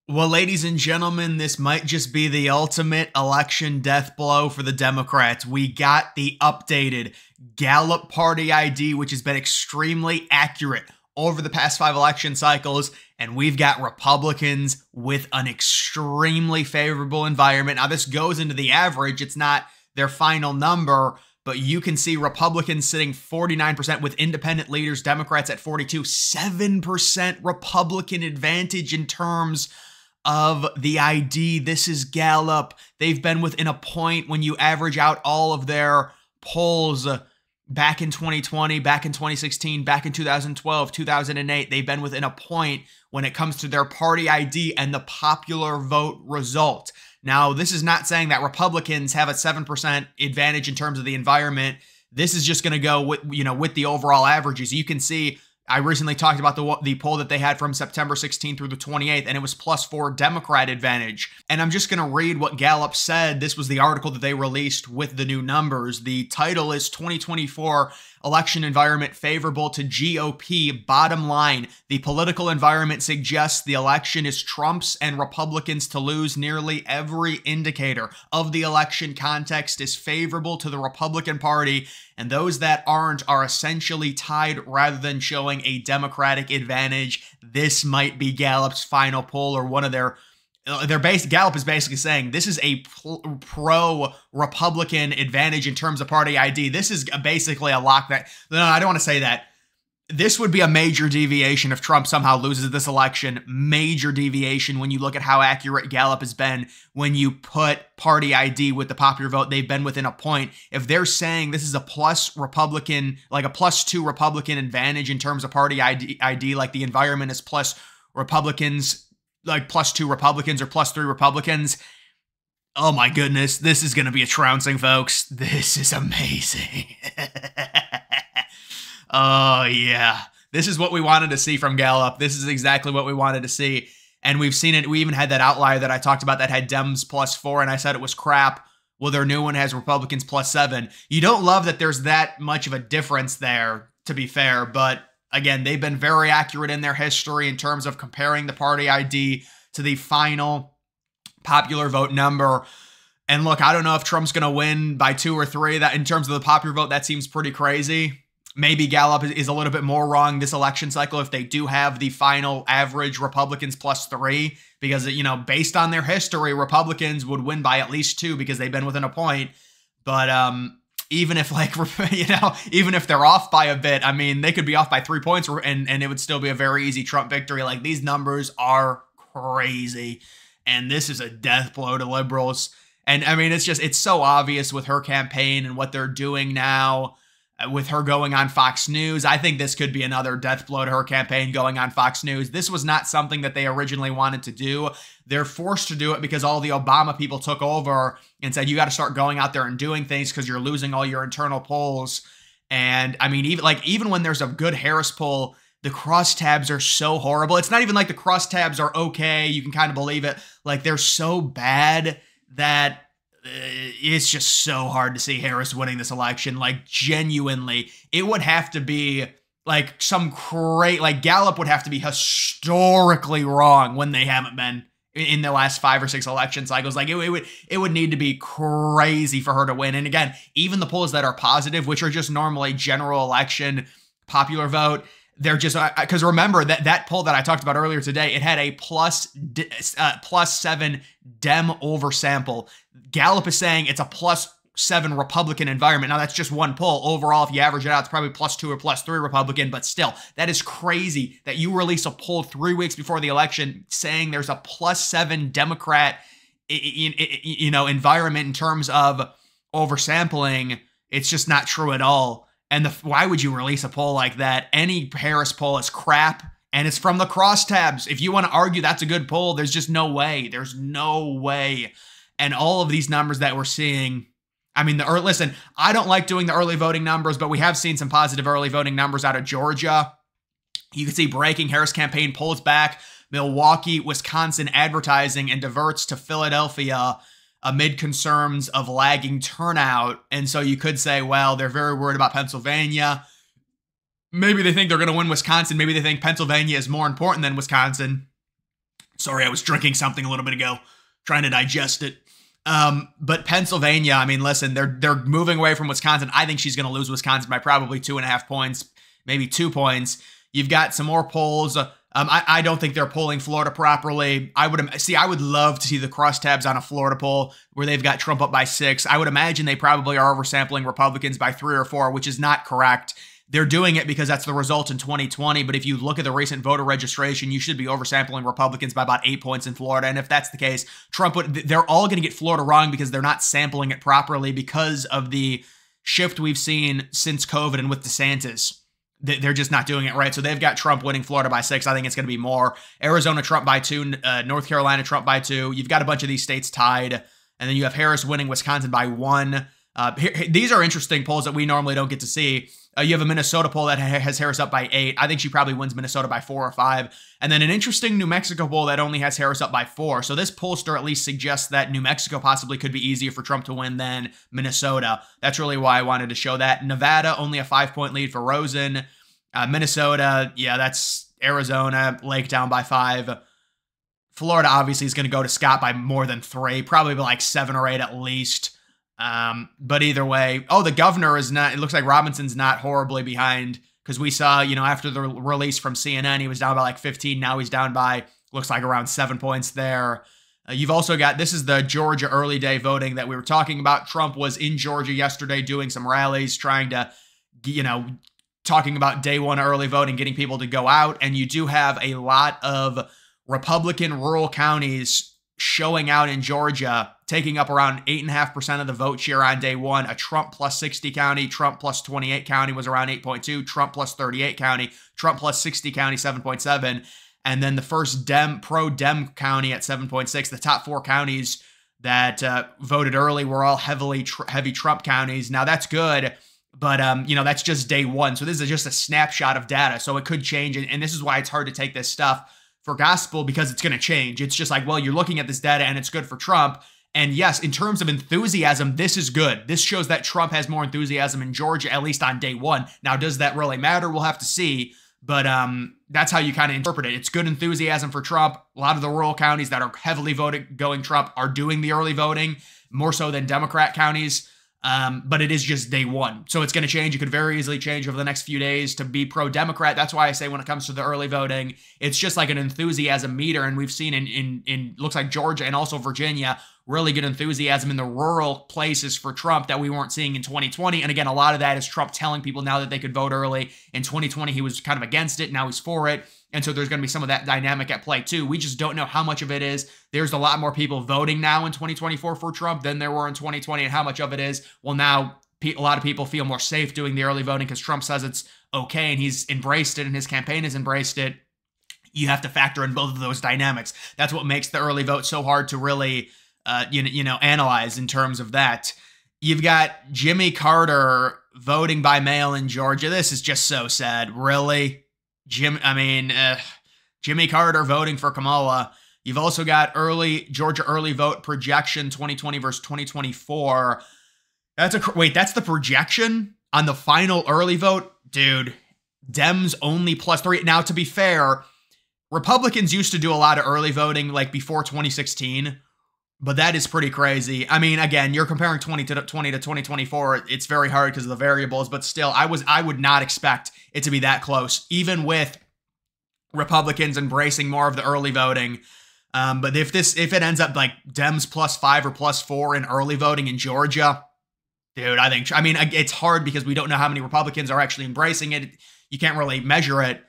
Well, ladies and gentlemen, this might just be the ultimate election death blow for the Democrats. We got the updated Gallup Party ID, which has been extremely accurate over the past 5 election cycles, and we've got Republicans with an extremely favorable environment. Now, this goes into the average. It's not their final number, but you can see Republicans sitting 49% with independent leaders, Democrats at 42, 7% Republican advantage in terms of the ID. This is Gallup. They've been within a point when you average out all of their polls back in 2020, back in 2016, back in 2012, 2008. They've been within a point when it comes to their party ID and the popular vote result. Now, this is not saying that Republicans have a 7% advantage in terms of the environment. This is just going to go with, with the overall averages. You can see I recently talked about the poll that they had from September 16th through the 28th, and it was +4 Democrat advantage. And I'm just going to read what Gallup said. This was the article that they released with the new numbers. The title is 2024 Election Environment Favorable to GOP. Bottom line, the political environment suggests the election is Trump's and Republicans to lose. Nearly every indicator of the election context is favorable to the Republican Party, and those that aren't are essentially tied rather than showing a Democratic advantage. This might be Gallup's final poll, or one of their Gallup is basically saying this is a pro-Republican advantage in terms of party ID. This is basically a lock that, no, I don't want to say that. This would be a major deviation if Trump somehow loses this election. Major deviation when you look at how accurate Gallup has been when you put party ID with the popular vote. They've been within a point. If they're saying this is a plus Republican, like a +2 Republican advantage in terms of party ID, like the environment is plus Republicans, like +2 Republicans or +3 Republicans. Oh my goodness, this is going to be a trouncing, folks. This is amazing. Oh yeah, this is what we wanted to see from Gallup. This is exactly what we wanted to see. And we've seen it. We even had that outlier that I talked about that had Dems +4, and I said it was crap. Well, their new one has Republicans +7. You don't love that there's that much of a difference there, to be fair, but again, they've been very accurate in their history in terms of comparing the party ID to the final popular vote number. And look, I don't know if Trump's going to win by 2 or 3. That in terms of the popular vote, that seems pretty crazy. Maybe Gallup is a little bit more wrong this election cycle if they do have the final average Republicans +3, because, based on their history, Republicans would win by at least 2 because they've been within a point. But, even if even if they're off by a bit, I mean, they could be off by 3 points and it would still be a very easy Trump victory. Like, these numbers are crazy. And this is a death blow to liberals. And I mean, it's so obvious with her campaign and what they're doing now with her going on Fox News. I think this could be another death blow to her campaign going on Fox News. This was not something that they originally wanted to do. They're forced to do it because all the Obama people took over and said, you got to start going out there and doing things because you're losing all your internal polls. And I mean, even when there's a good Harris poll, the crosstabs are so horrible. It's not even like the crosstabs are okay. You can kind of believe it. Like, they're so bad that it's just so hard to see Harris winning this election. Like, genuinely, it would have to be like some like Gallup would have to be historically wrong when they haven't been in the last 5 or 6 election cycles. Like, it would need to be crazy for her to win. And again, even the polls that are positive, which are just normally general election popular vote, they're just, because remember that poll that I talked about earlier today, it had a +7 Dem oversample. Gallup is saying it's a +7 Republican environment. Now, that's just one poll. Overall, if you average it out, it's probably +2 or +3 Republican, but still, that is crazy that you release a poll 3 weeks before the election saying there's a +7 Democrat, environment in terms of oversampling. It's just not true at all. And why would you release a poll like that? Any Harris poll is crap, and it's from the crosstabs. If you want to argue that's a good poll, there's just no way. There's no way. And all of these numbers that we're seeing, I mean, listen, I don't like doing the early voting numbers, but we have seen some positive early voting numbers out of Georgia. You can see breaking Harris campaign pulls back Milwaukee, Wisconsin advertising and diverts to Philadelphia amid concerns of lagging turnout. And so you could say, well, they're very worried about Pennsylvania. Maybe they think they're going to win Wisconsin. Maybe they think Pennsylvania is more important than Wisconsin. Sorry, I was drinking something a little bit ago, trying to digest it. But Pennsylvania, I mean, listen, they're moving away from Wisconsin. I think she's going to lose Wisconsin by probably 2.5 points, maybe 2 points. You've got some more polls. I don't think they're polling Florida properly. I would love to see the crosstabs on a Florida poll where they've got Trump up by 6. I would imagine they probably are oversampling Republicans by 3 or 4, which is not correct. They're doing it because that's the result in 2020. But if you look at the recent voter registration, you should be oversampling Republicans by about 8 points in Florida. And if that's the case, they're all going to get Florida wrong because they're not sampling it properly because of the shift we've seen since COVID and with DeSantis. They're just not doing it right. So they've got Trump winning Florida by 6. I think it's going to be more. Arizona, Trump by 2. North Carolina, Trump by 2. You've got a bunch of these states tied. And then you have Harris winning Wisconsin by 1. These are interesting polls that we normally don't get to see. You have a Minnesota poll that has Harris up by 8. I think she probably wins Minnesota by 4 or 5. And then an interesting New Mexico poll that only has Harris up by 4. So this pollster at least suggests that New Mexico possibly could be easier for Trump to win than Minnesota. That's really why I wanted to show that. Nevada, only a 5-point lead for Rosen. Minnesota, yeah, that's Arizona. Lake down by 5. Florida obviously is going to go to Scott by more than 3, probably by like 7 or 8 at least. But either way, the governor is not, it looks like Robinson's not horribly behind because we saw, after the release from CNN, he was down by like 15. Now he's down by, looks like around 7 points there. You've also got, this is the Georgia early day voting that we were talking about. Trump was in Georgia yesterday doing some rallies, trying to, talking about day one early voting, getting people to go out. And you do have a lot of Republican rural counties showing out in Georgia, taking up around 8.5% of the vote share on day one. A Trump plus 60 county, Trump plus 28 county was around 8.2, Trump plus 38 county, Trump plus 60 county, 7.7. And then the first pro-Dem county at 7.6. The top 4 counties that voted early were all heavy Trump counties. Now that's good, but that's just day one. So this is just a snapshot of data. So it could change. And this is why it's hard to take this stuff for gospel, because it's going to change. It's just like, well, you're looking at this data and it's good for Trump. And yes, in terms of enthusiasm, this is good. This shows that Trump has more enthusiasm in Georgia, at least on day one. Now, does that really matter? We'll have to see. But that's how you kind of interpret it. It's good enthusiasm for Trump. A lot of the rural counties that are heavily going Trump are doing the early voting, more so than Democrat counties. But it is just day one. So it's going to change. It could very easily change over the next few days to be pro-Democrat. That's why I say when it comes to the early voting, it's just like an enthusiasm meter. And we've seen in looks like Georgia and also Virginia, really good enthusiasm in the rural places for Trump that we weren't seeing in 2020. And again, a lot of that is Trump telling people now that they could vote early. In 2020, he was kind of against it. Now he's for it. And so there's going to be some of that dynamic at play too. We just don't know how much of it is. There's a lot more people voting now in 2024 for Trump than there were in 2020. And how much of it is, well, now a lot of people feel more safe doing the early voting because Trump says it's okay and he's embraced it and his campaign has embraced it. You have to factor in both of those dynamics. That's what makes the early vote so hard to really, analyze in terms of that. You've got Jimmy Carter voting by mail in Georgia. This is just so sad. Really? Jimmy Carter voting for Kamala. You've also got Georgia early vote projection 2020 versus 2024. That's the projection on the final early vote? Dude, Dems only +3. Now, to be fair, Republicans used to do a lot of early voting like before 2016, but that is pretty crazy. I mean, again, you're comparing 2020 to 2024. It's very hard because of the variables, but still, I would not expect it to be that close, even with Republicans embracing more of the early voting. But if it ends up like Dems +5 or +4 in early voting in Georgia, dude, it's hard because we don't know how many Republicans are actually embracing it. You can't really measure it,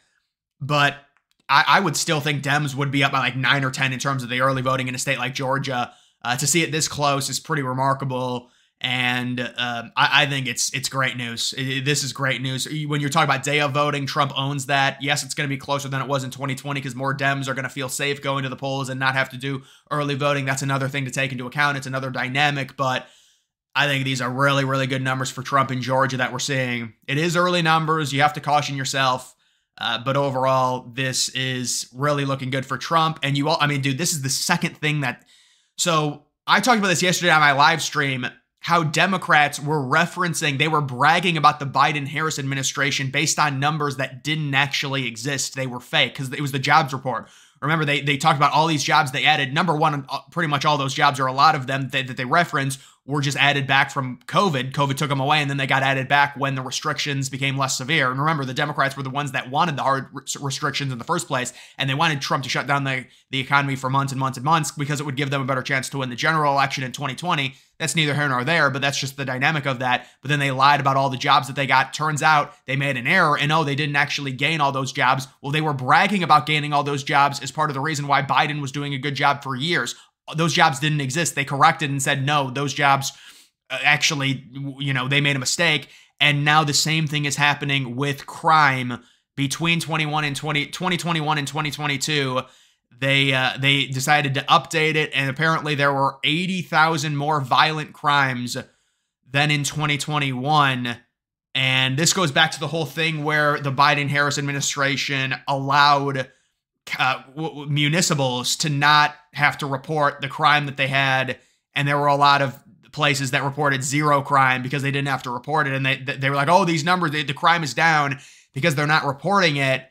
but I would still think Dems would be up by like 9 or 10 in terms of the early voting in a state like Georgia. To see it this close is pretty remarkable. And I think it's great news. This is great news. When you're talking about day of voting, Trump owns that. Yes, it's going to be closer than it was in 2020 because more Dems are going to feel safe going to the polls and not have to do early voting. That's another thing to take into account. It's another dynamic, but I think these are really, really good numbers for Trump in Georgia that we're seeing. It is early numbers. You have to caution yourself. But overall, this is really looking good for Trump. And dude, this is the second thing so I talked about this yesterday on my live stream, how Democrats were they were bragging about the Biden-Harris administration based on numbers that didn't actually exist. They were fake because it was the jobs report. Remember, they talked about all these jobs they added. Number one, pretty much all those jobs, or a lot of them that they reference, were just added back from COVID. COVID took them away, and then they got added back when the restrictions became less severe. And remember, the Democrats were the ones that wanted the hard restrictions in the first place, and they wanted Trump to shut down the economy for months and months and months because it would give them a better chance to win the general election in 2020. That's neither here nor there, but that's just the dynamic of that. But then they lied about all the jobs that they got. Turns out they made an error, and they didn't actually gain all those jobs. Well, they were bragging about gaining all those jobs as part of the reason why Biden was doing a good job for years. Those jobs didn't exist. They corrected and said, no, those jobs actually, they made a mistake. And now the same thing is happening with crime between 2021 and 2022. They decided to update it, and apparently there were 80,000 more violent crimes than in 2021. And this goes back to the whole thing where the Biden-Harris administration allowed municipals to not have to report the crime that they had, and there were a lot of places that reported zero crime because they didn't have to report it, and they were like, oh, these numbers, the crime is down because they're not reporting it.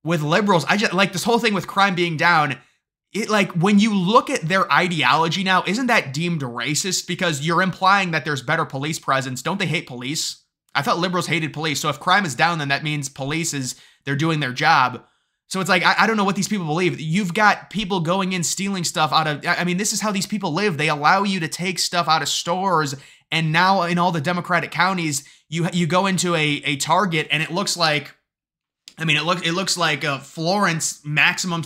With liberals, I just like this whole thing with crime being down. It, like, when you look at their ideology now, isn't that deemed racist? Because you're implying that there's better police presence. Don't they hate police? I thought liberals hated police. So if crime is down, then that means they're doing their job. So it's like, I don't know what these people believe. You've got people going in stealing stuff out of, this is how these people live. They allow you to take stuff out of stores. And now in all the Democratic counties, you go into a Target and it looks like, it looks like a Florence maximum,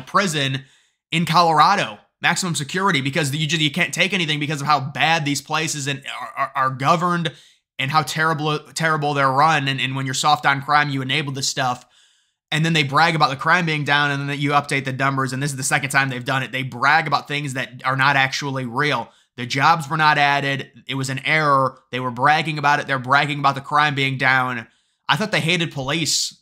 prison in Colorado, maximum security, because you can't take anything because of how bad these places are governed and how terrible they're run. And when you're soft on crime, you enable this stuff. And then they brag about the crime being down, and then you update the numbers. And this is the second time they've done it. They brag about things that are not actually real. The jobs were not added. It was an error. They were bragging about it. They're bragging about the crime being down. I thought they hated police.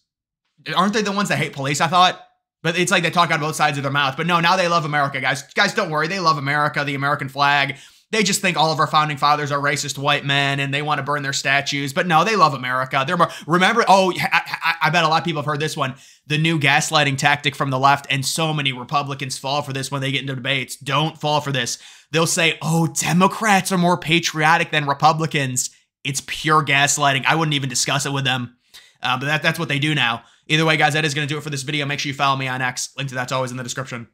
Aren't they the ones that hate police, I thought? But it's like they talk out both sides of their mouth. But no, now they love America, guys. Guys, don't worry. They love America, the American flag. They just think all of our founding fathers are racist white men and they want to burn their statues. But no, they love America. Remember, I bet a lot of people have heard this one, the new gaslighting tactic from the left, and so many Republicans fall for this when they get into debates. Don't fall for this. They'll say, oh, Democrats are more patriotic than Republicans. It's pure gaslighting. I wouldn't even discuss it with them. But that's what they do now. Either way, guys, that is going to do it for this video. Make sure you follow me on X. Link to that's always in the description.